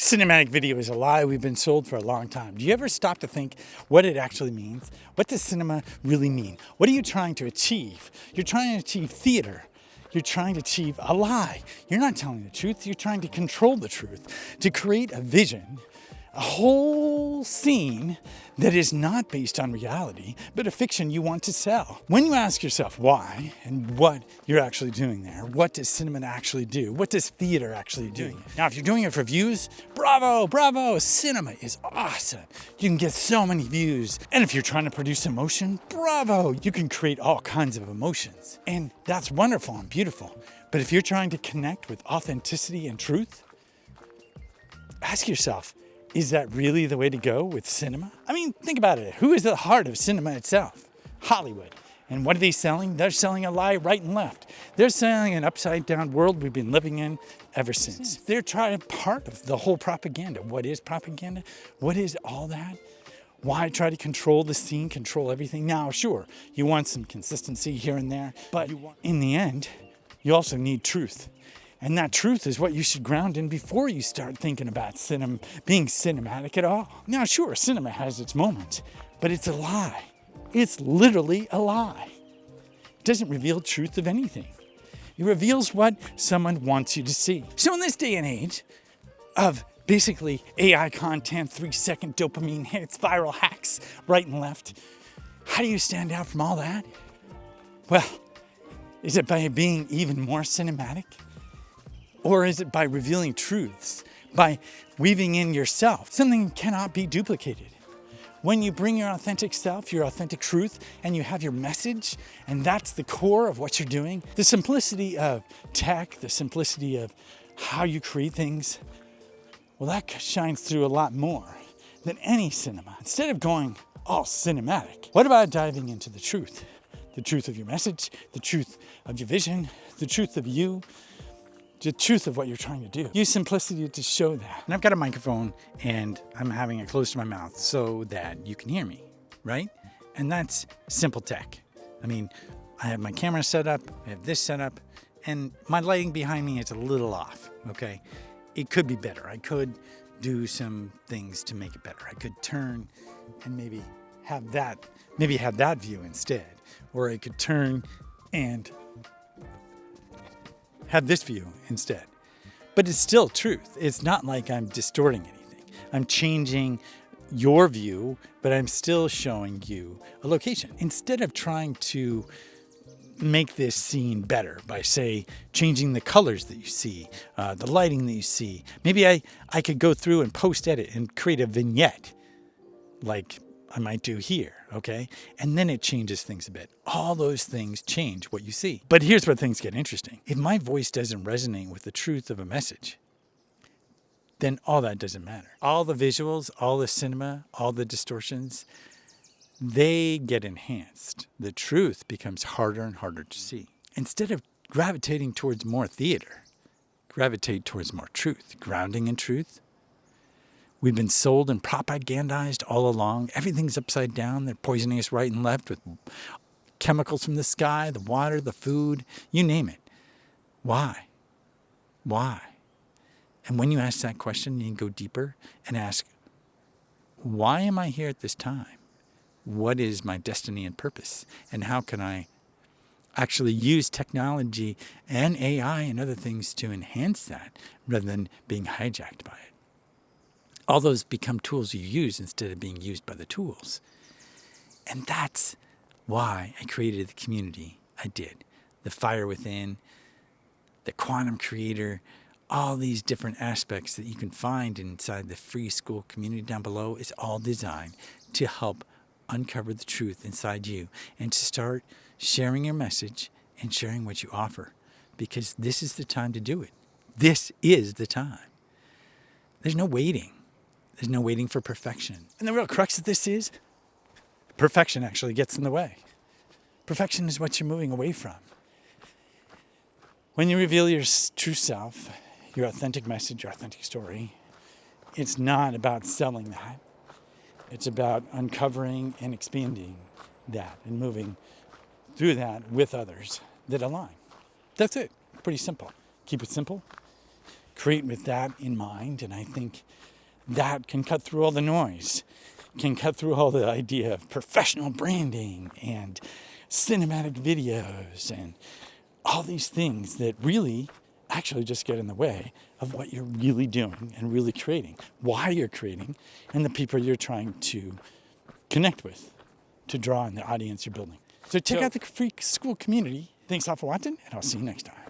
Cinematic video is a lie we've been sold for a long time. Do you ever stop to think what it actually means? What does cinema really mean? What are you trying to achieve? You're trying to achieve theater. You're trying to achieve a lie. You're not telling the truth. You're trying to control the truth, to create a vision, a whole scene that is not based on reality, but a fiction you want to sell. When you ask yourself why and what you're actually doing there, what does cinema actually do? What does theater actually do? Now, if you're doing it for views, bravo, bravo, cinema is awesome. You can get so many views. And if you're trying to produce emotion, bravo, you can create all kinds of emotions. And that's wonderful and beautiful. But if you're trying to connect with authenticity and truth, ask yourself, is that really the way to go with cinema? I mean, think about it. Who is the heart of cinema itself? Hollywood. And what are they selling? They're selling a lie right and left. They're selling an upside down world we've been living in ever since. They're trying part of the whole propaganda. What is propaganda? What is all that? Why try to control the scene, control everything? Now, sure, you want some consistency here and there, but in the end, you also need truth. And that truth is what you should ground in before you start thinking about being cinematic at all. Now, sure, cinema has its moments, but it's a lie. It's literally a lie. It doesn't reveal truth of anything. It reveals what someone wants you to see. So in this day and age of basically AI content, 3-second dopamine hits, viral hacks, right and left, how do you stand out from all that? Well, is it by being even more cinematic? Or is it by revealing truths, by weaving in yourself, something cannot be duplicated? When you bring your authentic self, your authentic truth, and you have your message, and that's the core of what you're doing, the simplicity of tech, the simplicity of how you create things, well, that shines through a lot more than any cinema. Instead of going all cinematic, what about diving into the truth? The truth of your message, the truth of your vision, the truth of you, the truth of what you're trying to do. Use simplicity to show that. And I've got a microphone and I'm having it close to my mouth so that you can hear me, right? And that's simple tech. I mean, I have my camera set up, I have this set up, and my lighting behind me is a little off, okay? It could be better. I could do some things to make it better. I could turn and maybe have that view instead. Or I could turn and have this view instead. But it's still truth. It's not like I'm distorting anything. I'm changing your view, but I'm still showing you a location. Instead of trying to make this scene better by, say, changing the colors that you see, the lighting that you see, maybe I could go through and post-edit and create a vignette like I might do here, okay? And then it changes things a bit. All those things change what you see. But here's where things get interesting. If my voice doesn't resonate with the truth of a message, then all that doesn't matter. All the visuals, all the cinema, all the distortions, they get enhanced. The truth becomes harder and harder to see. Instead of gravitating towards more theater, gravitate towards more truth, grounding in truth. We've been sold and propagandized all along. Everything's upside down. They're poisoning us right and left with chemicals from the sky, the water, the food, you name it. Why? Why? And when you ask that question, you can go deeper and ask, why am I here at this time? What is my destiny and purpose? And how can I actually use technology and AI and other things to enhance that rather than being hijacked by it? All those become tools you use instead of being used by the tools. And that's why I created the community I did. The Fire Within, the Quantum Creator, all these different aspects that you can find inside the free school community down below is all designed to help uncover the truth inside you and to start sharing your message and sharing what you offer. Because this is the time to do it. This is the time. There's no waiting. There's no waiting for perfection. And the real crux of this is, perfection actually gets in the way. Perfection is what you're moving away from. When you reveal your true self, your authentic message, your authentic story, it's not about selling that. It's about uncovering and expanding that and moving through that with others that align. That's it. Pretty simple. Keep it simple. create with that in mind. And I think that can cut through all the noise, can cut through all the idea of professional branding and cinematic videos and all these things that really actually just get in the way of what you're really doing and really creating, why you're creating, and the people you're trying to connect with, to draw in the audience you're building. So check out the free school community. Thanks all for watching, and I'll see you next time.